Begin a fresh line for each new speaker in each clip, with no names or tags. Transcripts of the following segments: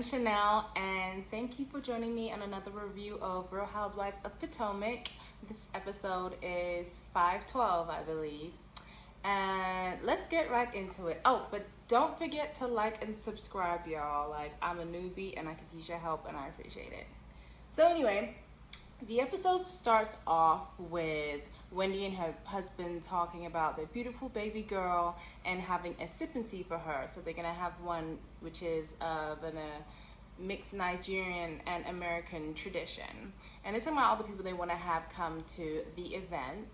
Shanelle, and thank you for joining me on another review of Real Housewives of Potomac. This episode is 512, I believe. And let's get right into it. Oh, but don't forget to like and subscribe, y'all. Like, I'm a newbie and I could use your help and I appreciate it. So anyway, the episode starts off with Wendy and her husband talking about their beautiful baby girl and having a sip and see for her. So they're gonna have one which is of a mixed Nigerian and American tradition. And they're talking about all the people they want to have come to the event.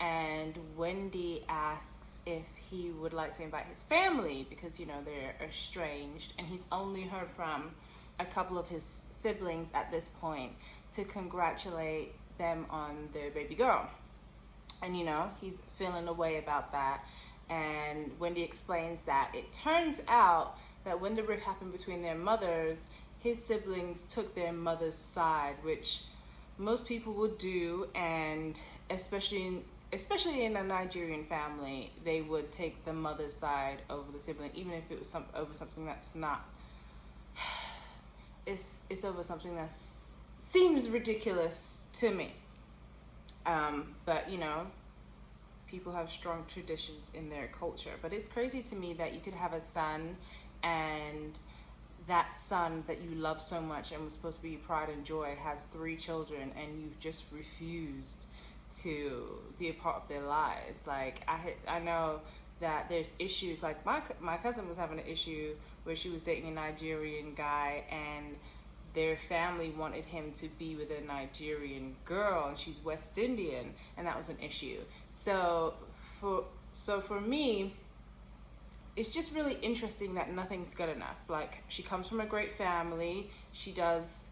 And Wendy asks if he would like to invite his family because, you know, they're estranged. And he's only heard from a couple of his siblings at this point to congratulate them on their baby girl. And, you know, he's feeling a way about that. And Wendy explains that it turns out that when the rift happened between their mothers, his siblings took their mother's side, which most people would do. And especially in a Nigerian family, they would take the mother's side over the sibling, even if it was over something that's not, it's over something that seems ridiculous to me. But you know, people have strong traditions in their culture. But it's crazy to me that you could have a son, and that son that you love so much and was supposed to be your pride and joy has 3 children, and you've just refused to be a part of their lives. Like, I know that there's issues. Like my cousin was having an issue where she was dating a Nigerian guy, and their family wanted him to be with a Nigerian girl, and she's West Indian, and that was an issue. So for me, it's just really interesting that nothing's good enough. Like, she comes from a great family, she has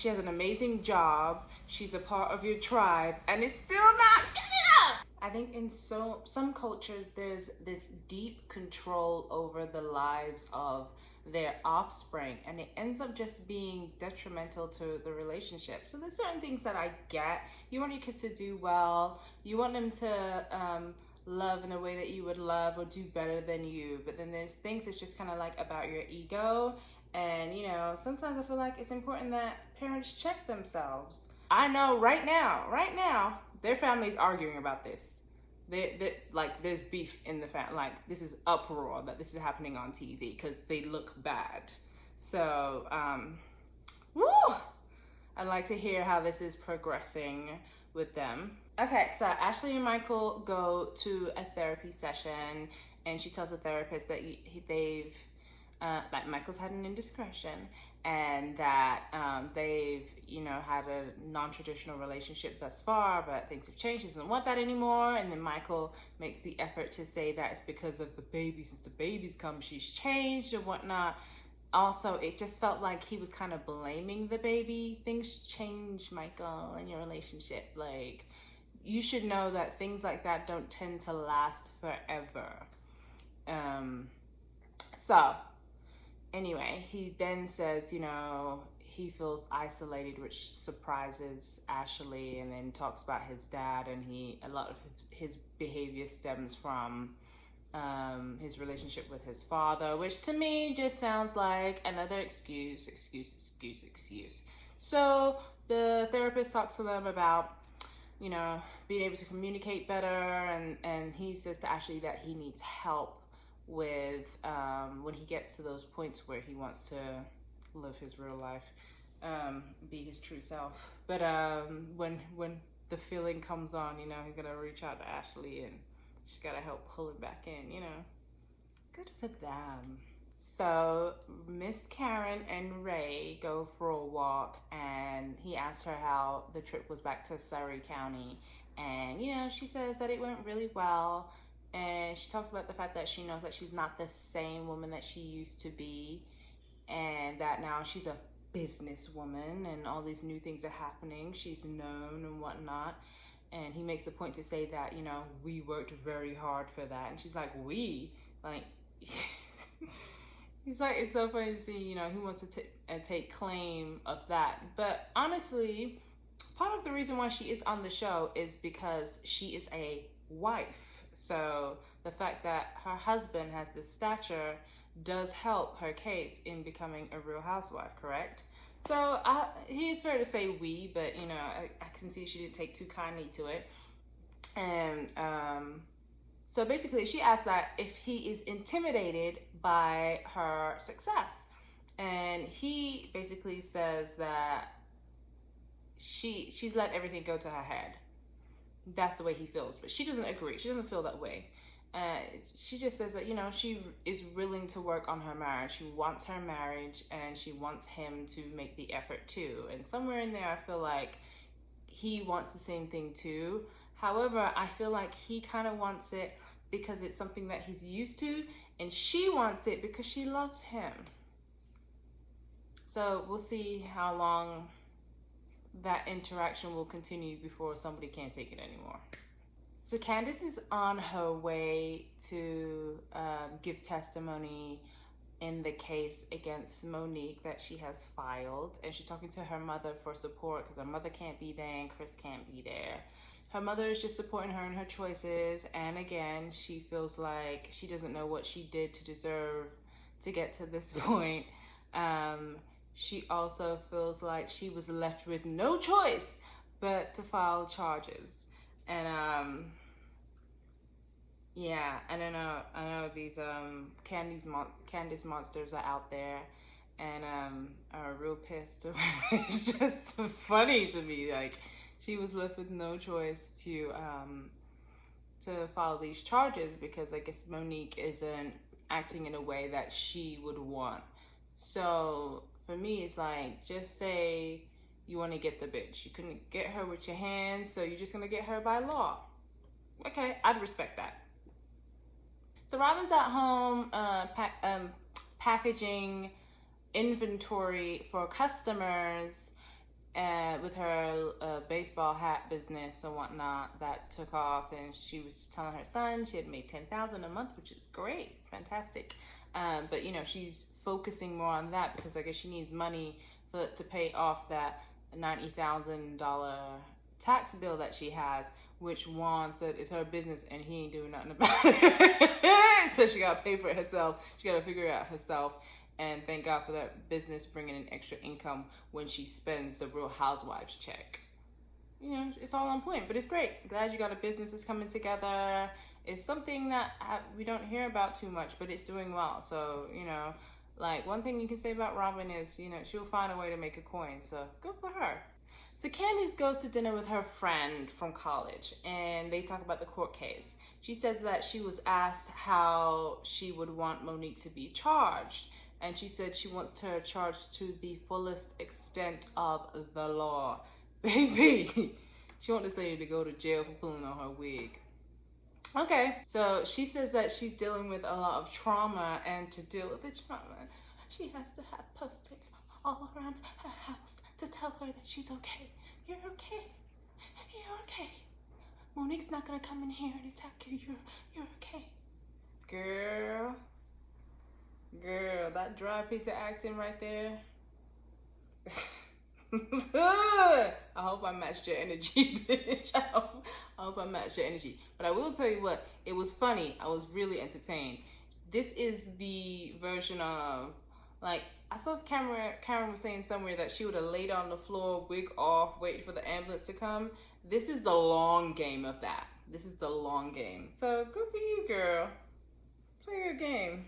an amazing job, she's a part of your tribe, and it's still not good enough. I think in some cultures there's this deep control over the lives of their offspring, and it ends up just being detrimental to the relationship. So there's certain things that I get. You want your kids to do well, you want them to love in a way that you would love or do better than you, but then there's things that's just kind of like about your ego. And you know, sometimes I feel like it's important that parents check themselves. I know right now their family's arguing about this. Like, there's beef in the family. Like, this is uproar that this is happening on TV because they look bad. So, I'd like to hear how this is progressing with them. Okay, so Ashley and Michael go to a therapy session, and she tells the therapist that that Michael's had an indiscretion, and that they've, you know, had a non-traditional relationship thus far, but things have changed. He doesn't want that anymore. And then Michael makes the effort to say that it's because of the baby. Since the baby's come, she's changed and whatnot. Also, it just felt like he was kind of blaming the baby. Things change, Michael, in your relationship. Like, you should know that things like that don't tend to last forever. So anyway, he then says, you know, he feels isolated, which surprises Ashley, and then talks about his dad, and a lot of his behavior stems from his relationship with his father, which to me just sounds like another excuse. So the therapist talks to them about, you know, being able to communicate better, and he says to Ashley that he needs help with when he gets to those points where he wants to live his real life, be his true self. But when the feeling comes on, you know, he's gonna reach out to Ashley, and she's gotta help pull it back in, you know. Good for them. So Miss Karen and Ray go for a walk, and he asks her how the trip was back to Surrey County, and you know, she says that it went really well. And she talks about the fact that she knows that she's not the same woman that she used to be, and that now she's a businesswoman and all these new things are happening. She's known and whatnot. And he makes a point to say that, you know, we worked very hard for that. And she's like, we? Like, he's like, it's so funny to see, you know, he wants to take claim of that. But honestly, part of the reason why she is on the show is because she is a wife. So the fact that her husband has this stature does help her case in becoming a real housewife, correct? So it's fair to say we, but I can see she didn't take too kindly to it. And so basically she asked that if he is intimidated by her success. And he basically says that she's let everything go to her head. That's the way he feels, but she doesn't agree. She doesn't feel that way. She just says that, she is willing to work on her marriage. She wants her marriage and she wants him to make the effort too. And somewhere in there, I feel like he wants the same thing too. However, I feel like he kind of wants it because it's something that he's used to, and she wants it because she loves him. So we'll see how long that interaction will continue before somebody can't take it anymore. So Candace is on her way to give testimony in the case against Monique that she has filed. And she's talking to her mother for support because her mother can't be there and Chris can't be there. Her mother is just supporting her in her choices. And again, she feels like she doesn't know what she did to deserve to get to this point. She also feels like she was left with no choice but to file charges. And yeah, I don't know. I know these Candice monsters are out there and are real pissed. It's just funny to me. Like, she was left with no choice to file these charges because I guess Monique isn't acting in a way that she would want. So for me, it's like, just say you want to get the bitch. You couldn't get her with your hands, so you're just going to get her by law. Okay, I'd respect that. So Robin's at home packaging inventory for customers with her baseball hat business and whatnot that took off. And she was just telling her son she had made $10,000 a month, which is great. It's fantastic. But she's focusing more on that because I guess she needs money to pay off that $90,000 tax bill that she has, which Juan said is her business and he ain't doing nothing about it. So she gotta pay for it herself. She gotta figure it out herself. And thank God for that business bringing in extra income when she spends the Real Housewives check. It's all on point, but it's great. Glad you got a business that's coming together. It's something that we don't hear about too much, but it's doing well. So, like, one thing you can say about Robin is, she'll find a way to make a coin. So good for her. So Candice goes to dinner with her friend from college and they talk about the court case. She says that she was asked how she would want Monique to be charged. And she said she wants her charged to the fullest extent of the law. Baby, she wants this lady to go to jail for pulling on her wig. Okay, so she says that she's dealing with a lot of trauma, and to deal with the trauma, she has to have post-its all around her house to tell her that she's okay. You're okay. You're okay. Monique's not gonna come in here and attack you. You're okay. Girl, that dry piece of acting right there. I hope I matched your energy, bitch. I hope I matched your energy. But I will tell you what, it was funny. I was really entertained. This is the version of, like, I saw Karen was saying somewhere that she would have laid on the floor, wig off, waiting for the ambulance to come. This is the long game of that. This is the long game. So good for you, girl. Play your game.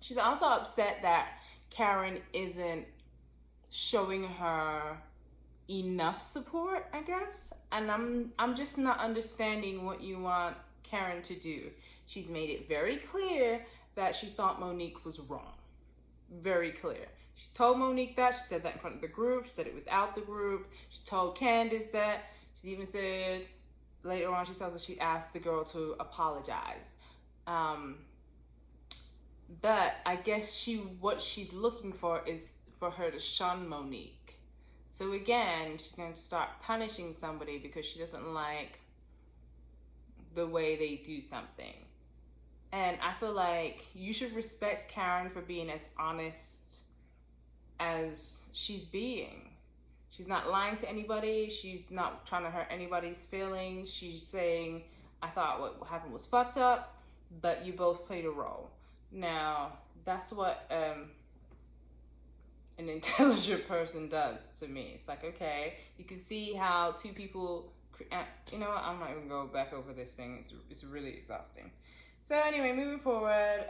She's also upset that Karen isn't showing her enough support, I guess. And I'm just not understanding what you want Karen to do. She's made it very clear that she thought Monique was wrong. Very clear. She's told Monique that. She said that in front of the group. She said it without the group. She told Candace that. She even said later on, she says that she asked the girl to apologize. But I guess what she's looking for is for her to shun Monique. So again, she's going to start punishing somebody because she doesn't like the way they do something. And I feel like you should respect Karen for being as honest as she's being. She's not lying to anybody. She's not trying to hurt anybody's feelings. She's saying, I thought what happened was fucked up, but you both played a role. Now, that's what an intelligent person does to me. It's like, okay, you can see how two people, you know what, I'm not even going back over this thing. It's really exhausting. So anyway, moving forward,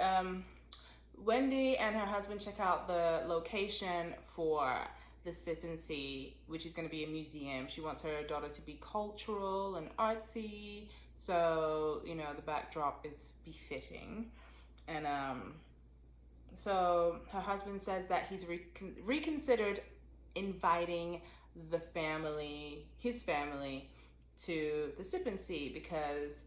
Wendy and her husband check out the location for the Sip and See, which is going to be a museum. She wants her daughter to be cultural and artsy, so, you know, the backdrop is befitting. And so her husband says that he's reconsidered inviting his family, to the Sip and See because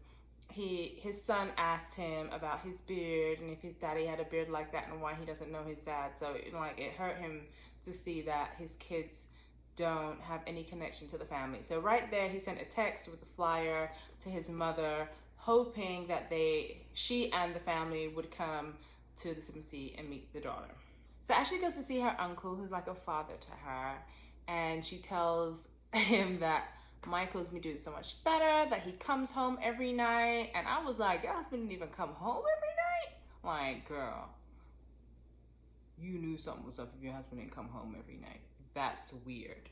his son asked him about his beard and if his daddy had a beard like that and why he doesn't know his dad. So it hurt him to see that his kids don't have any connection to the family. So right there, he sent a text with a flyer to his mother, hoping that she and the family would come to the Sip and See and meet the daughter. So Ashley goes to see her uncle, who's like a father to her, and she tells him that Michael's been doing so much better, that he comes home every night. And I was like, your husband didn't even come home every night? Like, girl, you knew something was up if your husband didn't come home every night. That's weird.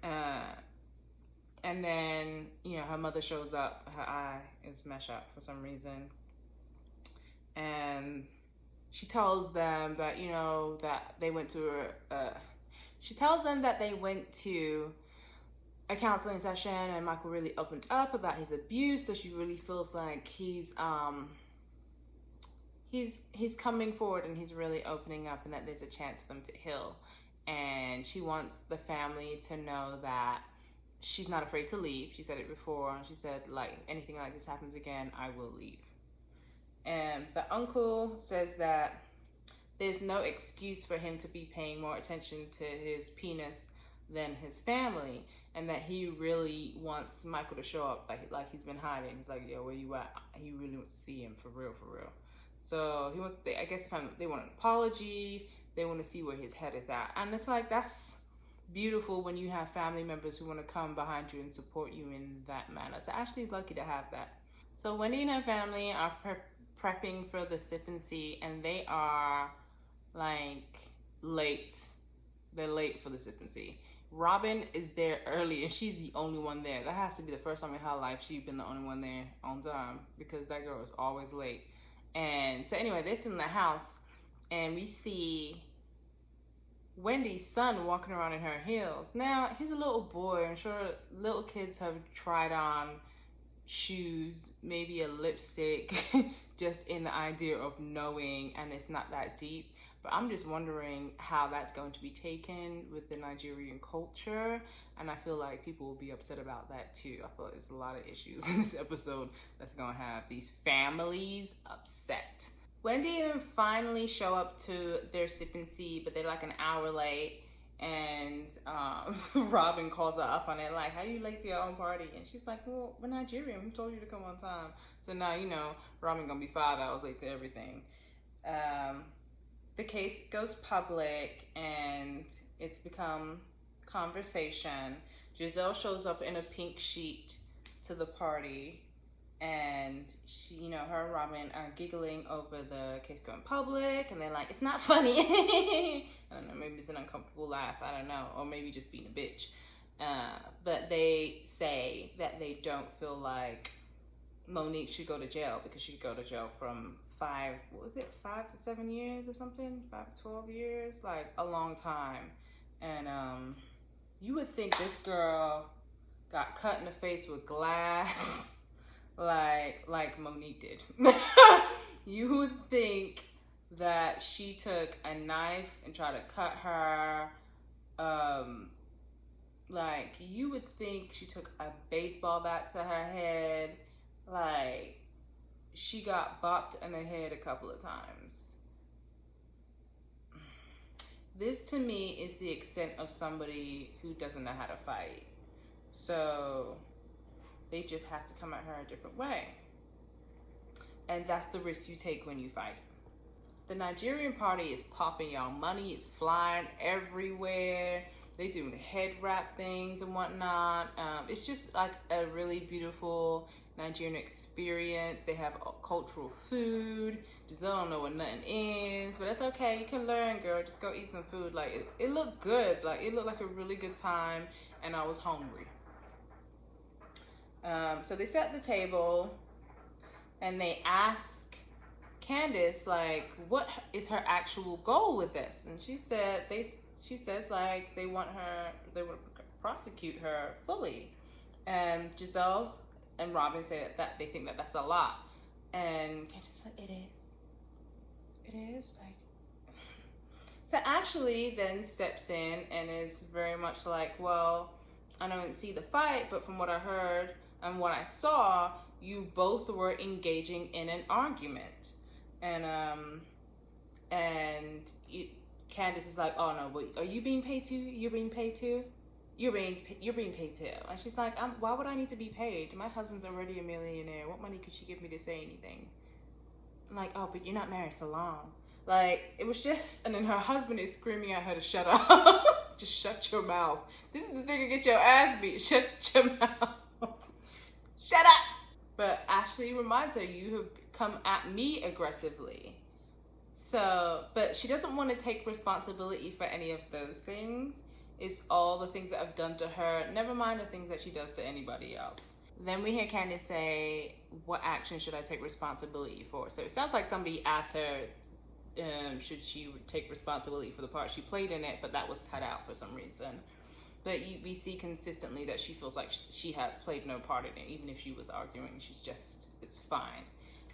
And then, you know, her mother shows up. Her eye is messed up for some reason. And she tells them that, you know, that they went to a counseling session and Michael really opened up about his abuse. So she really feels like he's coming forward and he's really opening up and that there's a chance for them to heal. And she wants the family to know that she's not afraid to leave. She said it before, and she said, like, anything like this happens again, I will leave. And the uncle says that there's no excuse for him to be paying more attention to his penis than his family, and that he really wants Michael to show up like he's been hiding. He's like, yo, where you at? He really wants to see him for real. So I guess the family, they want an apology. They want to see where his head is at. And it's like, that's beautiful when you have family members who want to come behind you and support you in that manner. So Ashley's lucky to have that. So Wendy and her family are prepping for the Sip and See, and they are like late. They're late for the Sip and See. Robin is there early, and she's the only one there. That has to be the first time in her life she's been the only one there on time, because that girl is always late. And so anyway, they're sitting in the house, and we see Wendy's son walking around in her heels. Now, he's a little boy. I'm sure little kids have tried on shoes, maybe a lipstick, just in the idea of knowing, and it's not that deep. But I'm just wondering how that's going to be taken with the Nigerian culture. And I feel like people will be upset about that too. I feel like there's a lot of issues in this episode that's going to have these families upset. Wendy and them finally show up to their Sip and See, but they're like an hour late. And Robin calls her up on it, like, how you late to your own party? And she's like, well, we're Nigerian. Who told you to come on time? So now, you know, Robin gonna be 5 hours late to everything. The case goes public and it's become conversation. Giselle shows up in a pink sheet to the party, and she, you know, her and Robin are giggling over the case going public, and they're like, it's not funny. I don't know, maybe it's an uncomfortable laugh, I don't know, or maybe just being a bitch. But they say that they don't feel like Monique should go to jail, because she could go to jail from 5 to 7 years or something, 5 to 12 years, like a long time. And you would think this girl got cut in the face with glass, like Monique did. You would think that she took a knife and tried to cut her. Like, you would think she took a baseball bat to her head. Like, she got bopped in the head a couple of times. This to me is the extent of somebody who doesn't know how to fight. So they just have to come at her a different way. And that's the risk you take when you fight. The Nigerian party is popping, y'all. Money is flying everywhere. They do head wrap things and whatnot. It's just like a really beautiful Nigerian experience. They have cultural food. Just don't know what nothing is, but that's okay. You can learn, girl. Just go eat some food. Like it looked good. Like it looked like a really good time, and I was hungry. So they set the table, and they ask Candace, like, what is her actual goal with this? And she says like they want to prosecute her fully. And Giselle and Robin say that they think that that's a lot. And Candace is like, it is like. So Ashley then steps in and is very much like, well, I don't see the fight, but from what I heard and what I saw, you both were engaging in an argument. Candace is like, oh no, wait, are you being paid too? You're being paid too? You're being paid too. And she's like, why would I need to be paid? My husband's already a millionaire. What money could she give me to say anything? I'm like, oh, but you're not married for long. Like, it was just, and then her husband is screaming at her to shut up. Just shut your mouth. This is the thing to get your ass beat. Shut your mouth. Shut up. But Ashley reminds her, you have come at me aggressively. So, but she doesn't want to take responsibility for any of those things. It's all the things that I've done to her, never mind the things that she does to anybody else. Then we hear Candace say, what action should I take responsibility for? So it sounds like somebody asked her, should she take responsibility for the part she played in it, but that was cut out for some reason. But we see consistently that she feels like she had played no part in it, even if she was arguing. It's fine.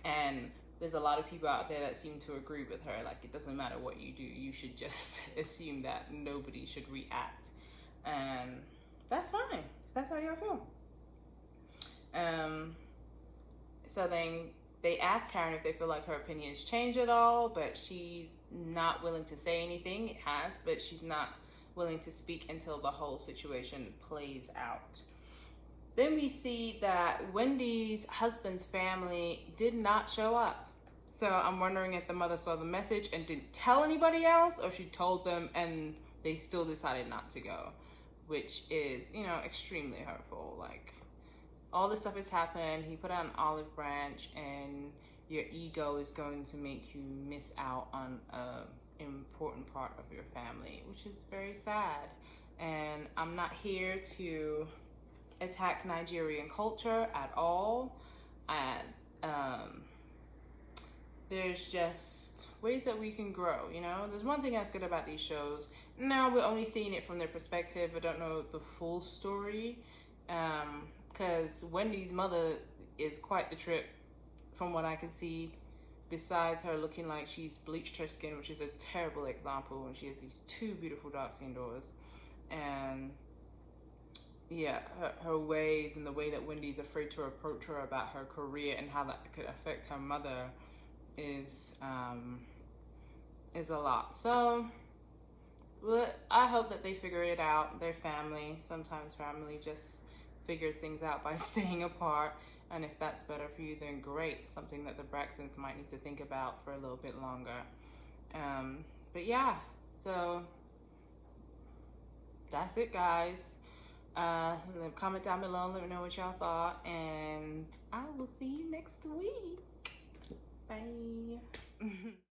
And there's a lot of people out there that seem to agree with her. Like, it doesn't matter what you do. You should just assume that nobody should react. And that's fine. That's how y'all feel. So then they ask Karen if they feel like her opinions change at all, but she's not willing to say anything. It has, but she's not willing to speak until the whole situation plays out. Then we see that Wendy's husband's family did not show up. So I'm wondering if the mother saw the message and didn't tell anybody else, or she told them and they still decided not to go, which is, extremely hurtful. Like, all this stuff has happened. He put out an olive branch, and your ego is going to make you miss out on an important part of your family, which is very sad. And I'm not here to attack Nigerian culture at all. And there's just ways that we can grow, There's one thing that's good about these shows. Now we're only seeing it from their perspective. I don't know the full story. Because Wendy's mother is quite the trip from what I can see. Besides her looking like she's bleached her skin, which is a terrible example, and she has these two beautiful dark-skinned daughters. And yeah, her ways and the way that Wendy's afraid to approach her about her career and how that could affect her mother is a lot. So, but I hope that they figure it out. Their family, sometimes family just figures things out by staying apart. And if that's better for you, then great. Something that the Braxtons might need to think about for a little bit longer. But yeah, so that's it, guys. Comment down below, let me know what y'all thought, and I will see you next week. Bye.